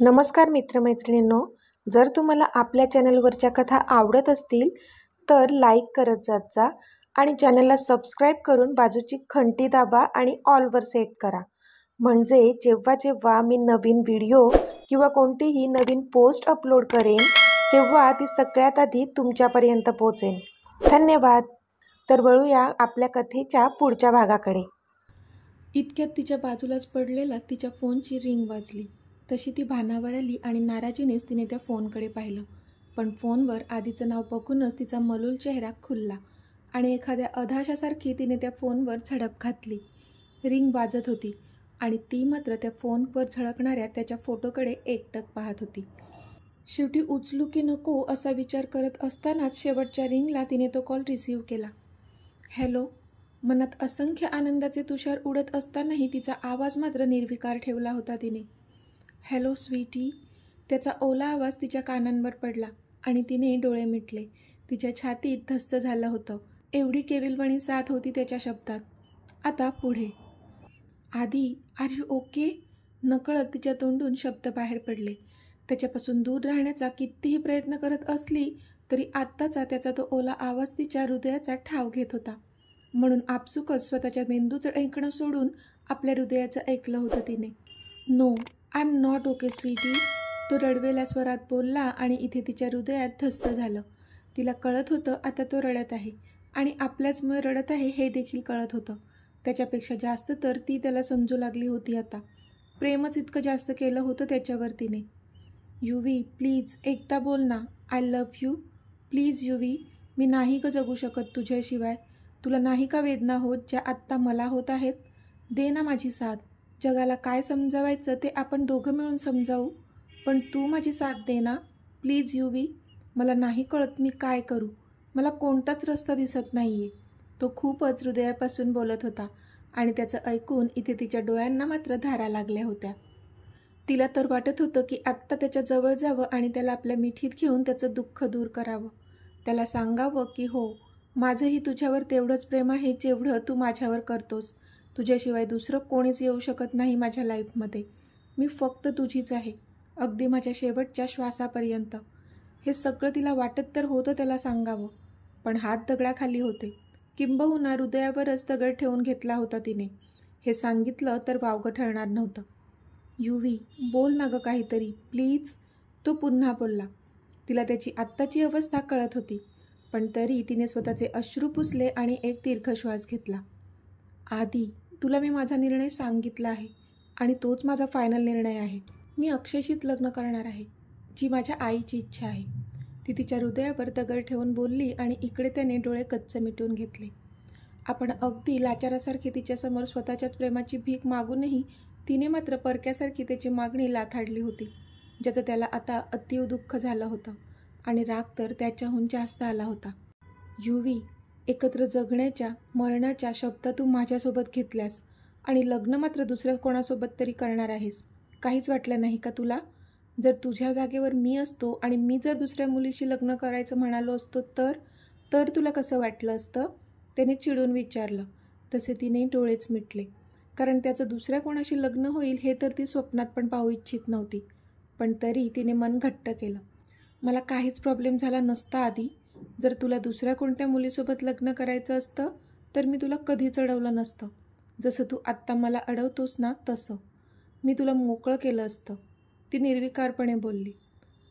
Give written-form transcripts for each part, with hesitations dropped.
नमस्कार मित्रमैत्रिणींनो, जर तुम्हाला आपल्या चॅनलवरच्या कथा आवडत असतील तर लाईक करत जात जा आणि चॅनलला सबस्क्राईब करून बाजूची घंटी दाबा आणि ऑलवर सेट करा. म्हणजे जेव्हा जेव्हा मी नवीन व्हिडिओ किंवा कोणतीही नवीन पोस्ट अपलोड करेन तेव्हा ती सगळ्यात आधी तुमच्यापर्यंत पोहोचेल. धन्यवाद. तर वळूया आपल्या कथेच्या पुढच्या भागाकडे. इतक्यात तिच्या बाजूलाच पडलेला तिच्या फोनची रिंग वाजली. तशी ती भानावर आली आणि नाराजीनेच तिने त्या फोनकडे पाहिलं. पण फोनवर आधीचं नाव बघूनच तिचा मलूल चेहरा खुलला आणि एखाद्या अधाशासारखी तिने त्या फोनवर झडप घातली. रिंग वाजत होती आणि ती मात्र त्या फोनवर झळकणाऱ्या त्याच्या फोटोकडे एकटक पाहत होती. शेवटी उचलू की नको असा विचार करत असतानाच शेवटच्या रिंगला तिने तो कॉल रिसीव्ह केला. हॅलो. मनात असंख्य आनंदाचे तुषार उडत असतानाही तिचा आवाज मात्र निर्विकार ठेवला होता तिने. हॅलो स्वीटी. त्याचा ओला आवाज तिच्या कानांवर पडला आणि तिने डोळे मिटले. तिच्या छातीत धस्स झालं होतं. एवढी केविलवाणी साथ होती त्याच्या शब्दात. आता पुढे. आधी आर यू ओके. नकळत तिच्या तोंडून शब्द बाहेर पडले. त्याच्यापासून दूर राहण्याचा कितीही प्रयत्न करत असली तरी आत्ताचा त्याचा तो ओला आवाज तिच्या हृदयाचा ठाव घेत होता. म्हणून आपसुकच स्वतःच्या मेंदूचं ऐकणं सोडून आपल्या हृदयाचं ऐकलं होतं तिने. No, I am not okay sweetie. तो रडवेल्या स्वरात बोलला आणि इथे तिच्या हृदयात धस्स झालं. तिला कळत होतं आता तो रडत आहे आणि आपल्याचमुळे रडत आहे हे देखील कळत होतं. त्याच्यापेक्षा जास्त तर ती त्याला समजू लागली होती आता. प्रेमच इतकं जास्त केलं होतं त्याच्यावर तिने. युवी प्लीज एकदा बोल ना. I love you. प्लीज युवी. मी नाही का जगू शकत तुझ्याशिवाय. तुला नाही का वेदना होत ज्या आत्ता मला होत आहेत. दे ना माझी साथ. जगाला काय समजावायचं ते आपण दोघं मिळून समजावू. पण तू माझी साथ दे ना प्लीज युवी. मला नाही कळत मी काय करू. मला कोणताच रस्ता दिसत नाही आहे. तो खूपच हृदयापासून बोलत होता आणि त्याचं ऐकून इथे तिच्या डोळ्यांना मात्र धारा लागल्या होत्या. तिला तर वाटत होतं की आत्ता त्याच्या जवळ जावं आणि त्याला आपल्या मिठीत घेऊन त्याचं दुःख दूर करावं. त्याला सांगावं की हो, माझंही तुझ्यावर तेवढंच प्रेम आहे जेवढं तू माझ्यावर करतोस. तुझ्याशिवाय दुसरं कोणीच येऊ शकत नाही माझ्या लाईफमध्ये. मी फक्त तुझीच आहे, अगदी माझ्या शेवटच्या श्वासापर्यंत. हे सगळं तिला वाटत तर होतं त्याला सांगावं, पण हात दगडाखाली होते. किंबहुना हृदयावरच दगड ठेवून घेतला होता तिने. हे सांगितलं तर वावगं ठरणार नव्हतं. युवी बोल ना गं काहीतरी प्लीज. तो पुन्हा बोलला. तिला त्याची आत्ताची अवस्था कळत होती, पण तरी तिने स्वतःचे अश्रू पुसले आणि एक दीर्घ श्वास घेतला. आधी तुला मी माझा निर्णय सांगितला आहे आणि तोच माझा फायनल निर्णय आहे. मी अक्षयशीच लग्न करणार आहे, जी माझ्या आईची इच्छा आहे. ती तिच्या हृदयावर दगड ठेवून बोलली आणि इकडे त्याने डोळे कच्चे मिटून घेतले. आपण अगदी लाचारासारखी तिच्यासमोर स्वतःच्याच प्रेमाची भीक मागूनही तिने मात्र परक्यासारखी त्याची मागणी लाथाडली होती, ज्याचं त्याला आता अतीव दुःख झालं होतं आणि राग तर त्याच्याहून जास्त आला होता. युवी, एकत्र जगण्याच्या मरणाच्या शब्द तू माझ्यासोबत घेतल्यास आणि लग्न मात्र दुसऱ्या कोणासोबत तरी करणार आहेस. काहीच वाटलं नाही का तुला? जर तुझ्या जागेवर मी असतो आणि मी जर दुसऱ्या मुलीशी लग्न करायचं म्हणालो असतो तर तुला कसं वाटलं असतं? त्याने चिडून विचारलं. तसे तिने डोळेच मिटले, कारण त्याचं दुसऱ्या कोणाशी लग्न होईल हे तर ती स्वप्नात पण पाहू इच्छित नव्हती. पण तरी तिने मन घट्ट केलं. मला काहीच प्रॉब्लेम झाला नसता आधी. जर तुला दुसऱ्या कोणत्या मुलीसोबत लग्न करायचं असतं तर मी तुला कधीच अडवलं नसतं. जसं तू आत्ता मला अडवतोस ना तसं. मी तुला मोकळं केलं असतं. ती निर्विकारपणे बोलली.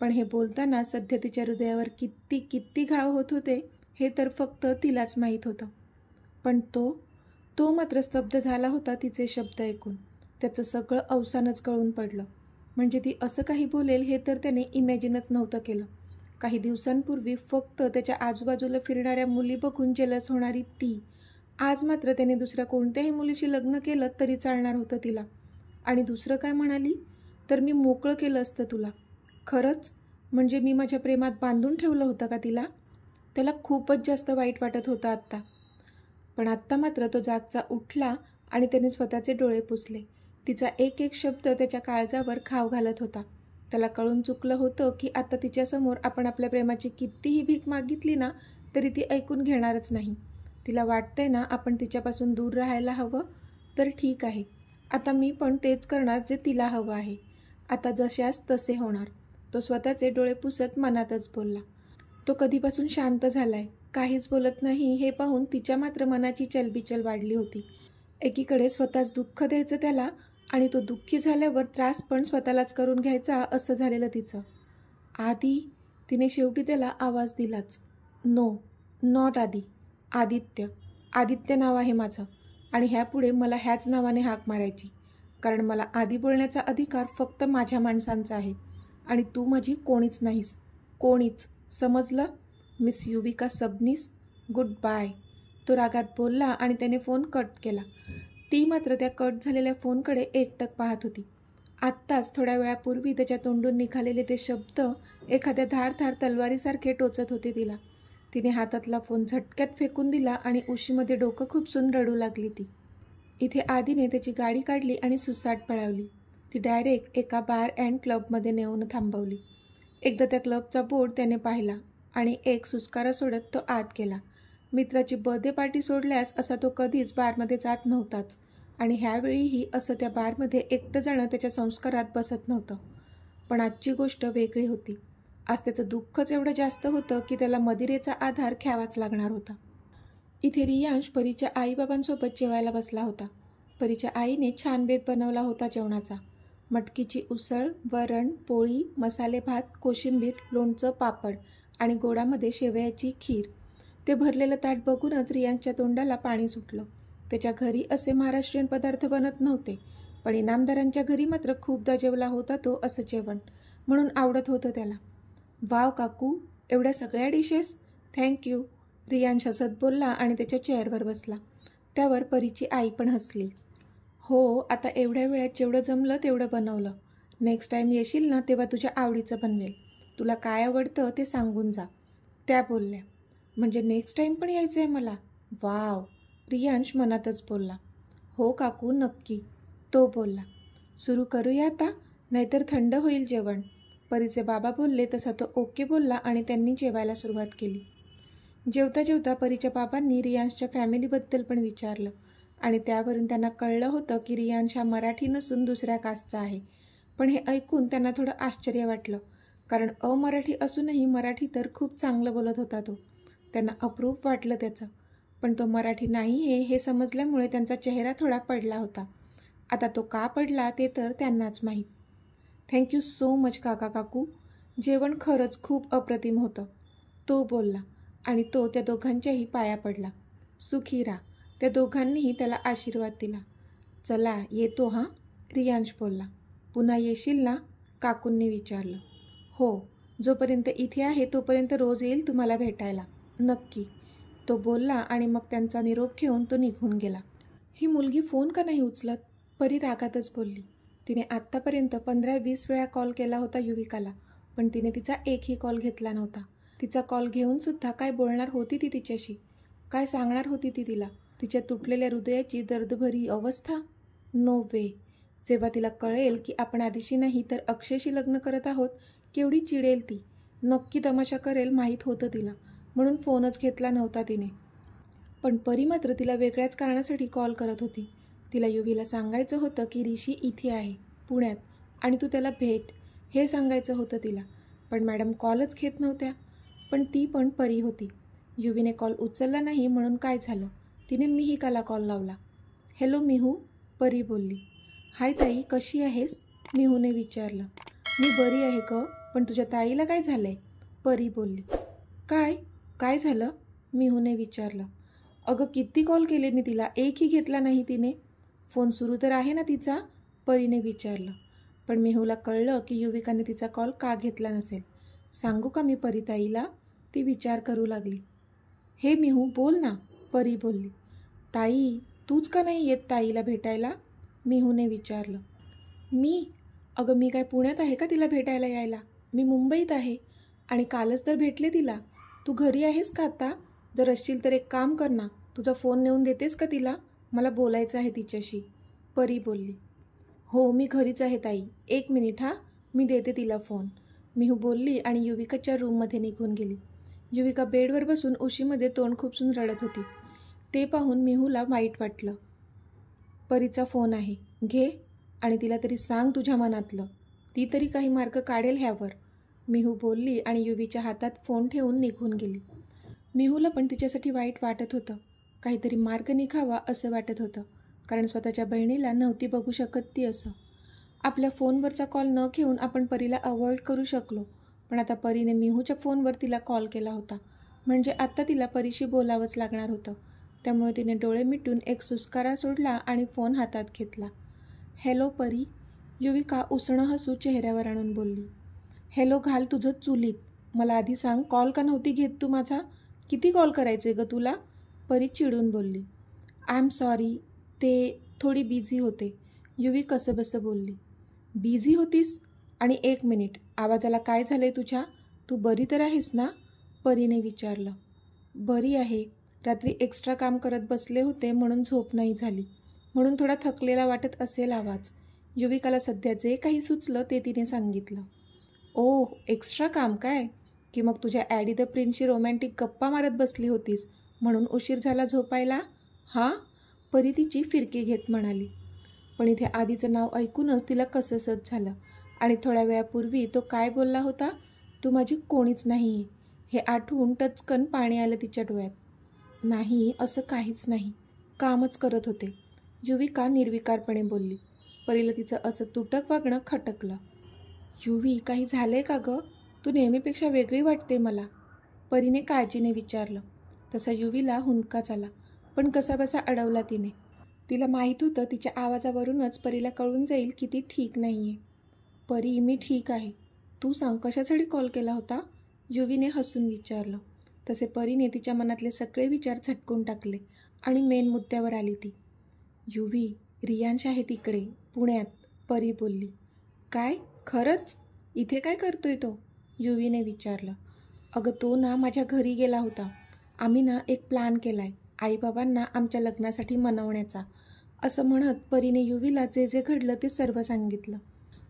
पण हे बोलताना सध्या तिच्या हृदयावर किती किती घाव होत होते हे तर फक्त तिलाच माहीत होतं. पण तो मात्र स्तब्ध झाला होता तिचे शब्द ऐकून. त्याचं सगळं अवसानच गळून पडलं. म्हणजे ती असं काही बोलेल हे तर त्याने इमॅजिनच नव्हतं केलं. काही दिवसांपूर्वी फक्त त्याच्या आजूबाजूला फिरणाऱ्या मुली बघून जेलस होणारी ती, आज मात्र त्याने दुसऱ्या कोणत्याही मुलीशी लग्न केलं तरी चालणार होतं तिला. आणि दुसरं काय म्हणाली? तर मी मोकळं केलं असतं तुला. खरंच? म्हणजे मी माझ्या प्रेमात बांधून ठेवलं होतं का तिला? त्याला खूपच जास्त वाईट वाटत होतं आत्ता. पण आत्ता मात्र तो जागचा उठला आणि त्याने स्वतःचे डोळे पुसले. तिचा एक एक शब्द त्याच्या काळजावर घाव घालत होता. त्याला कळून चुकलं होतं की आता तिच्यासमोर आपण आपल्या प्रेमाची कितीही भीक मागितली ना तरी ती ऐकून घेणारच नाही. तिला वाटतंय ना आपण तिच्यापासून दूर राहायला हवं. तर ठीक आहे, आता मी पण तेच करणार जे तिला हवं आहे. आता जशास तसे होणार. तो स्वतःचे डोळे पुसत मनातच बोलला. तो कधीपासून शांत झालाय, काहीच बोलत नाही हे पाहून तिच्या मात्र मनाची चलबिचल वाढली होती. एकीकडे स्वतःच दुःख द्यायचं त्याला आणि तो दुःखी झाल्यावर त्रास पण स्वतःलाच करून घ्यायचा असं झालेलं तिचं. आदी, तिने शेवटी त्याला आवाज दिलाच. नो, नॉट आदी, आदित्य. आदित्य नाव आहे माझं आणि ह्यापुढे मला ह्याच नावाने हाक मारायची, कारण मला आदी बोलण्याचा अधिकार फक्त माझ्या माणसांचा आहे आणि तू माझी कोणीच नाहीस, कोणीच. समजलं? Miss Yuvika Sabnis, goodbye. तो रागात बोलला आणि त्याने फोन कट केला. ती मात्र त्या कट झालेल्या फोनकडे एकटक पाहत होती. आत्ताच थोड्या वेळापूर्वी त्याच्या तोंडून निघालेले ते शब्द एखाद्या धारधार तलवारीसारखे टोचत होते तिला. तिने हातातला फोन झटक्यात फेकून दिला आणि उशीमध्ये डोकं खुपसून रडू लागली ती. इथे आदीने त्याची गाडी काढली आणि सुसाट पळावली. ती डायरेक्ट एका बार अँड क्लबमध्ये नेऊन थांबवली. एकदा त्या क्लबचा बोर्ड त्याने पाहिला आणि एक सुस्कारा सोडत तो आत गेला. मित्राची बर्थडे पार्टी सोडल्यास असा तो कधीच बारमध्ये जात नव्हताच आणि ह्यावेळीही असं त्या बारमध्ये एकटं जाणं त्याच्या संस्कारात बसत नव्हतं. पण आजची गोष्ट वेगळी होती. आज त्याचं दुःखच एवढं जास्त होतं की त्याला मदिरेचा आधार घ्यावाच लागणार होता. इथे रियांश परीच्या आईबाबांसोबत जेवायला बसला होता. परीच्या आईने छान बेत बनवला होता जेवणाचा. मटकीची उसळ, वरण, पोळी, मसाले भात, कोशिंबीर, लोणचं, पापड आणि गोडामध्ये शेवयाची खीर. ते भरलेलं ताट बघूनच रियांशच्या तोंडाला पाणी सुटलं. त्याच्या घरी असे महाराष्ट्रीयन पदार्थ बनत नव्हते, पण इनामदारांच्या घरी मात्र खूपदा जेवला होता तो असं जेवण, म्हणून आवडत होतं त्याला. वाव काकू, एवढ्या सगळ्या डिशेस, थँक्यू. रियांश हसत बोलला आणि त्याच्या चेअरवर बसला. त्यावर परीची आई पण हसली. हो, आता एवढ्या वेळात जेवढं जमलं तेवढं बनवलं. नेक्स्ट टाईम येशील ना तेव्हा तुझ्या आवडीचं बनवेल. तुला काय आवडतं ते सांगून जा, त्या बोलल्या. म्हणजे नेक्स्ट टाईम पण यायचं आहे मला? वाव, रियांश मनातच बोलला. हो काकू, नक्की, तो बोलला. सुरू करूया आता, नाहीतर थंड होईल जेवण. परीचे बाबा बोलले तसा तो ओके बोलला आणि त्यांनी जेवायला सुरुवात केली. जेवता जेवता परीच्या बाबांनी रियांशच्या फॅमिलीबद्दल पण विचारलं आणि त्यावरून त्यांना कळलं होतं की रियांश हा मराठी नसून दुसऱ्या कास्टचा आहे. पण हे ऐकून त्यांना थोडं आश्चर्य वाटलं, कारण अमराठी असूनही मराठी तर खूप चांगलं बोलत होता तो. त्यांना अप्रूप वाटलं त्याचं, पण तो मराठी नाही आहे हे समजल्यामुळे त्यांचा चेहरा थोडा पडला होता. आता तो का पडला ते तर त्यांनाच माहीत. थँक्यू सो मच काका काकू, जेवण खरंच खूप अप्रतिम होतं, तो बोलला आणि तो त्या दोघांच्याही पाया पडला. सुखी राहा, त्या दोघांनीही त्याला आशीर्वाद दिला. चला येतो हां, रियांश बोलला. पुन्हा येशील ना, काकूंनी विचारलं. हो, जोपर्यंत इथे आहे तोपर्यंत रोज येईल तुम्हाला भेटायला, नक्की, तो बोलला आणि मग त्यांचा निरोप घेऊन तो निघून गेला. ही मुलगी फोन का नाही उचलत, परी रागातच बोलली. तिने आत्तापर्यंत 15-20 वेळा कॉल केला होता युविकाला, पण तिने तिचा एकही कॉल घेतला नव्हता. तिचा कॉल घेऊनसुद्धा काय बोलणार होती ती तिच्याशी, काय सांगणार होती ती तिला, तिच्या तुटलेल्या हृदयाची दर्दभरी अवस्था? नो वे. जेव्हा तिला कळेल की आपण आदिशी नाही तर अक्षयशी लग्न करत आहोत, केवढी चिडेल ती, नक्की तमाशा करेल माहीत होतं तिला, म्हणून फोनच घेतला नव्हता तिने. पण परी मात्र तिला वेगळ्याच कारणासाठी कॉल करत होती. तिला युवीला सांगायचं होतं की ऋषी इथे आहे पुण्यात आणि तू त्याला भेट, हे सांगायचं होतं तिला. पण मॅडम कॉलच घेत नव्हत्या. पण ती पण परी होती. युवीने कॉल उचलला नाही म्हणून काय झालं, तिने मिहिकाला कॉल लावला. हॅलो मिहू, परी बोलली. हाय ताई, कशी आहेस, मिहूने विचारलं. मी बरी आहे ग, पण तुझ्या ताईला काय झालं आहे, परी बोलली. काय काय झालं, मिहूने विचारलं. अगं किती कॉल केले मी तिला, एकही घेतला नाही तिने. फोन सुरू तर आहे ना तिचा, परीने विचारलं. पण मिहूला कळलं की युविकाने तिचा कॉल का घेतला नसेल. सांगू का मी परीताईला, ती विचार करू लागली. हे मिहू बोल ना, परी बोलली. ताई, तूच का नाही येत ताईला भेटायला, मिहूने विचारलं. मी? अगं मी काय पुण्यात आहे का तिला भेटायला यायला, मी मुंबईत आहे आणि कालच तर भेटले तिला. तू घरी आहेस का आता? जर असशील तर एक काम कर ना, तुझा फोन नेऊन देतेस का तिला, मला बोलायचं आहे तिच्याशी, परी बोलली. हो मी घरीच आहे ताई, 1 मिनिट हां, मी देते तिला फोन, मिहू बोलली आणि युविकाच्या रूममध्ये निघून गेली. युविका बेडवर बसून उशीमध्ये तोंड खुपसून रडत होती. ते पाहून मिहूला वाईट वाटलं. परीचा फोन आहे, घे आणि तिला तरी सांग तुझ्या मनातलं, ती तरी काही मार्ग काढेल ह्यावर, मिहू बोलली आणि युवीच्या हातात फोन ठेवून निघून गेली. मिहूला पण तिच्यासाठी वाईट वाटत होतं. काहीतरी मार्ग निघावा असं वाटत होतं, कारण स्वतःच्या बहिणीला नव्हती बघू शकत ती असं. आपल्या फोनवरचा कॉल न घेऊन आपण परीला अवॉइड करू शकलो, पण आता परीने मिहूच्या फोनवर तिला कॉल केला होता, म्हणजे आत्ता तिला परीशी बोलावंच लागणार होतं. त्यामुळे तिने डोळे मिटून एक सुस्कारा सोडला आणि फोन हातात घेतला. हॅलो परी, युविका उसणं हसू चेहऱ्यावर आणून बोलली. हॅलो घाल तुझं चुलीत. मला आधी सांग, कॉल का नव्हती घेत तू माझा? किती कॉल करायचे ग तुला? परी चिडून बोलली. आय एम सॉरी, ते थोडी बिझी होते, युवी कसंबसं बोलली. बिझी होतीस? आणि 1 मिनिट, आवाजाला काय झालं आहे तुझ्या? तू बरी तर आहेस ना? परीने विचारलं. बरी आहे, रात्री एक्स्ट्रा काम करत बसले होते म्हणून झोप नाही झाली, म्हणून थोडा थकलेला वाटत असेल आवाज. युविकाला सध्या जे काही सुचलं ते तिने सांगितलं. ओह, एक्स्ट्रा काम काय? की मग तुझ्या ॲडी द प्रिन्सशी रोमॅन्टिक गप्पा मारत बसली होतीस म्हणून उशीर झाला झोपायला? हां, परी तिची फिरकी घेत म्हणाली. पण इथे आधीचं नाव ऐकूनच तिला कसंसच झालं आणि थोड्या वेळापूर्वी तो काय बोलला होता, तू माझी कोणीच नाही आहे, हे आठवून टचकन पाणी आलं तिच्या डोळ्यात. नाही, असं काहीच नाही, कामच करत होते, युविका निर्विकारपणे बोलली. परीला तिचं असं तुटक वागणं खटकलं. युवी, काही झालंय का गं? तू नेहमीपेक्षा वेगळी वाटते मला, परीने काळजीने विचारलं. तसा युवीला हुंदकाच आला, पण कसाबसा अडवला तिने. तिला माहीत होतं तिच्या आवाजावरूनच परीला कळून जाईल की ती ठीक नाही आहे. परी, मी ठीक आहे. तू सांग, कशासाठी कॉल केला होता? युवीने हसून विचारलं. तसे परीने तिच्या मनातले सगळे विचार झटकून टाकले आणि मेन मुद्द्यावर आली ती. युवी, रियांश आहे तिकडे पुण्यात, परी बोलली. काय? खरंच? इथे काय करतोय तो? युवीने विचारलं. अगं तो ना माझ्या घरी गेला होता. आम्ही ना एक प्लॅन केला आहे आईबाबांना आमच्या लग्नासाठी मनवण्याचा, असं म्हणत परीने युवीला जे जे घडलं ते सर्व सांगितलं.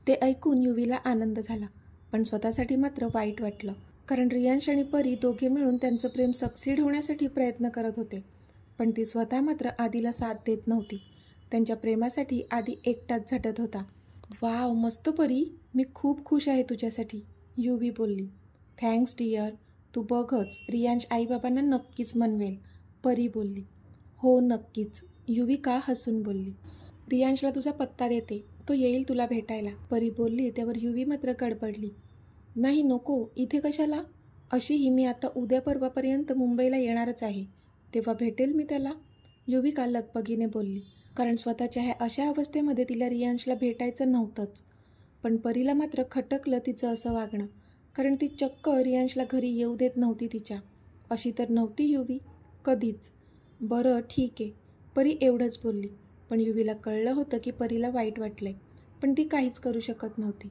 ते ऐकून युवीला आनंद झाला, पण स्वतःसाठी मात्र वाईट वाटलं, कारण रियांश आणि परी दोघे मिळून त्यांचं प्रेम सक्सीड होण्यासाठी प्रयत्न करत होते, पण ती स्वतः मात्र आधीला साथ देत नव्हती. त्यांच्या प्रेमासाठी आधी एकटाच झटत होता. वाव, मस्त परी, मी खूप खुश आहे तुझ्यासाठी, युवी बोलली. थँक्स डिअर, तू बघच, रियांश आईबाबांना नक्कीच मनवेल, परी बोलली. हो नक्कीच, युविका हसून बोलली. रियांशला तुझा पत्ता देते, तो येईल तुला भेटायला, परी बोलली. त्यावर युवी मात्र गडबडली. नाही नको, इथे कशाला? अशीही मी आता उद्या परवापर्यंत मुंबईला येणारच आहे, तेव्हा भेटेल मी त्याला, युविका लगबगीने बोलली, कारण स्वतःच्या ह्या अशा अवस्थेमध्ये तिला रियांशला भेटायचं नव्हतंच. पण परीला मात्र खटकलं तिचं असं वागणं, कारण ती चक्क रियांशला घरी येऊ देत नव्हती तिच्या. अशी तर नव्हती युवी कधीच. बरं ठीक आहे, परी एवढंच बोलली. पण युवीला कळलं होतं की परीला वाईट वाटलंय, पण ती काहीच करू शकत नव्हती.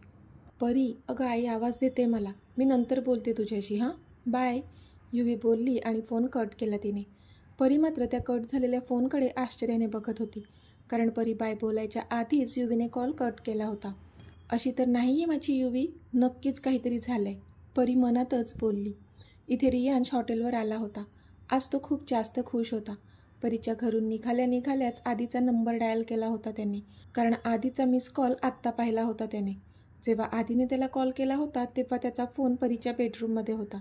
परी, अगं आई आवाज देते मला, मी नंतर बोलते तुझ्याशी, हां बाय, युवी बोलली आणि फोन कट केला तिने. परी मात्र त्या कट झालेल्या फोनकडे आश्चर्याने बघत होती, कारण परी बाय बोलायच्या आधीच युवीने कॉल कट केला होता. अशी तर नाही आहे माझी युवी, नक्कीच काहीतरी झालं आहे, परी मनातच बोलली. इथे रियांश हॉटेलवर आला होता. आज तो खूप जास्त खुश होता. परीच्या घरून निघाल्याच आधीचा नंबर डायल केला होता त्याने, कारण आधीचा मिस कॉल आत्ता पाहिला होता त्याने. जेव्हा आधीने त्याला कॉल केला होता तेव्हा त्याचा फोन परीच्या बेडरूममध्ये होता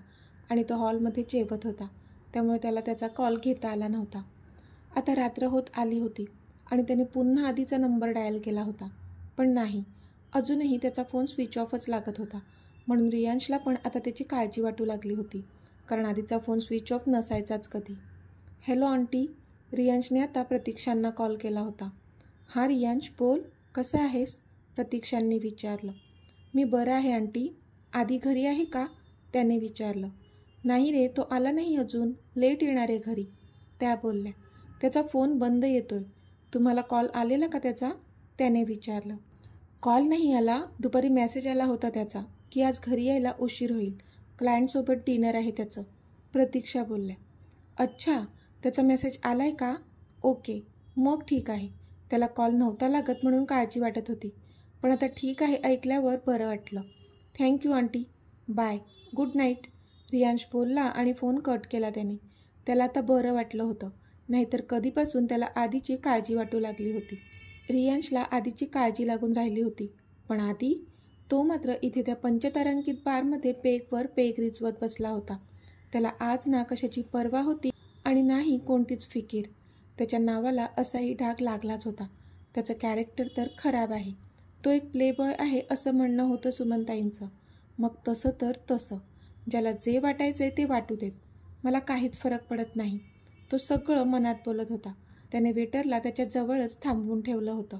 आणि तो हॉलमध्ये जेवत होता, त्यामुळे त्याला त्याचा कॉल घेता आला नव्हता. आता रात्र होत आली होती आणि त्याने पुन्हा आधीचा नंबर डायल केला होता, पण नाही, अजूनही त्याचा फोन स्विच ऑफच लागत होता. म्हणून रियांशला पण आता त्याची काळजी वाटू लागली होती, कारण आधीचा फोन स्विच ऑफ नसायचाच कधी. हॅलो आंटी, रियांशने आता प्रतीक्षांना कॉल केला होता. हां रियांश बोल, कसं आहेस? प्रतीक्षांनी विचारलं. मी बरं आहे आंटी, आधी घरी आहे का? त्याने विचारलं. नाही रे, तो आला नाही अजून, लेट येणार आहे घरी, त्या बोलल्या. त्याचा फोन बंद येतोय, तुम्हाला कॉल आलेला का त्याचा? त्याने विचारलं. कॉल नाही आला, दुपारी मेसेज आला होता त्याचा की आज घरी यायला उशीर होईल, क्लायंटसोबत डिनर आहे त्याचं, प्रतीक्षा बोलल्या. अच्छा, त्याचा मेसेज आला आहे का? ओके, मग ठीक आहे. त्याला कॉल नव्हता लागत म्हणून काळजी वाटत होती, पण आता ठीक आहे ऐकल्यावर बरं वाटलं. Thank you aunty, bye, good night, Riyansh बोलला आणि फोन कट केला त्याने. त्याला आता बरं वाटलं होतं, नाहीतर कधीपासून त्याला आधीची काळजी वाटू लागली होती. रियांशला आधीची काळजी लागून राहिली होती, पण आधी तो मात्र इथे त्या पंचतारांकित बारमध्ये पेगवर पेग रिचवत बसला होता. त्याला आज ना कशाची पर्वा होती आणि नाही कोणतीच फिकीर. त्याच्या नावाला असाही डाग लागलाच होता. त्याचं कॅरेक्टर तर खराब आहे. तो एक प्लेबॉय आहे असं म्हणणं होतं सुमनताईंचं. मग तसं तर तसं, ज्याला जे वाटायचं ते वाटू देत, मला काहीच फरक पडत नाही, तो सगळं मनात बोलत होता. त्याने वेटरला त्याच्या जवळच थांबवून ठेवलं होतं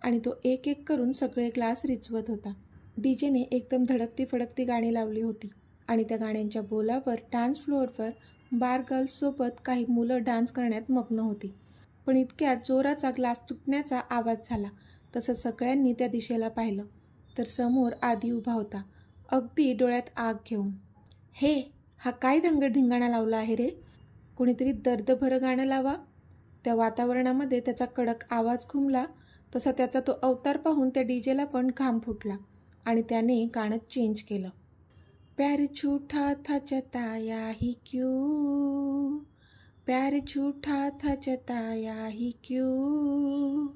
आणि तो एक एक करून सगळे ग्लास रिचवत होता. डीजेने एकदम धडकती फडकती गाणी लावली होती आणि त्या गाण्यांच्या बोलावर डान्स फ्लोअरवर बार गर्ल्ससोबत काही मुलं डान्स करण्यात मग्न होती. पण इतक्यात जोराचा ग्लास तुटण्याचा आवाज झाला. तसं सगळ्यांनी त्या दिशेला पाहिलं तर समोर आदी उभा होता, अगदी डोळ्यात आग घेऊन. हे, हा काय धिंगाणा लावला आहे रे? कोणीतरी दर्दभरं गाणं लावा. त्या वातावरणामध्ये त्याचा कडक आवाज घुमला. तसा त्याचा तो अवतार पाहून त्या डीजेला पण घाम फुटला आणि त्याने गाणं चेंज केलं. प्यार झूठा था जताया ही क्यों, प्यार झूठा था जताया ही क्यों,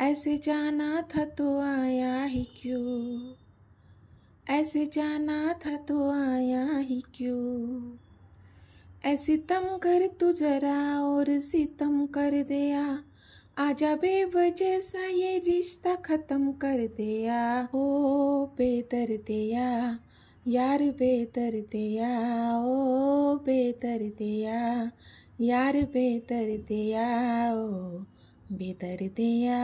ऐसे जाना था तो आया ही क्यों, ऐसे जाना था तो आया ही क्यों, ऐसे सितम कर तू जरा और सितम कर दिया, आजा बेवजह सा ये रिश्ता ख़त्म कर दिया, ओ बेदर्दिया यार बेदर्दिया, ओ बेदर्दिया यार बेदर्दिया, ओ बेदर्दिया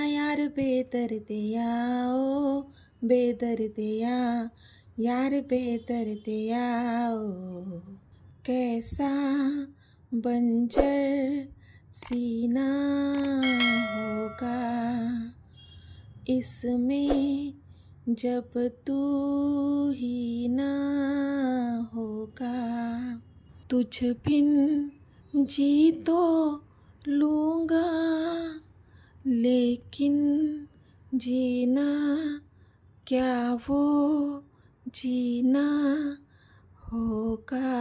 यार बेदर्दिया, ओ बेदर्दिया यार बेदर्दिया, ओ कैसा बंजर सीना होगा इसमें जब तू ही ना होगा, तुझ बिन जी तो लूँगा लेकिन जीना क्या वो जीना होगा.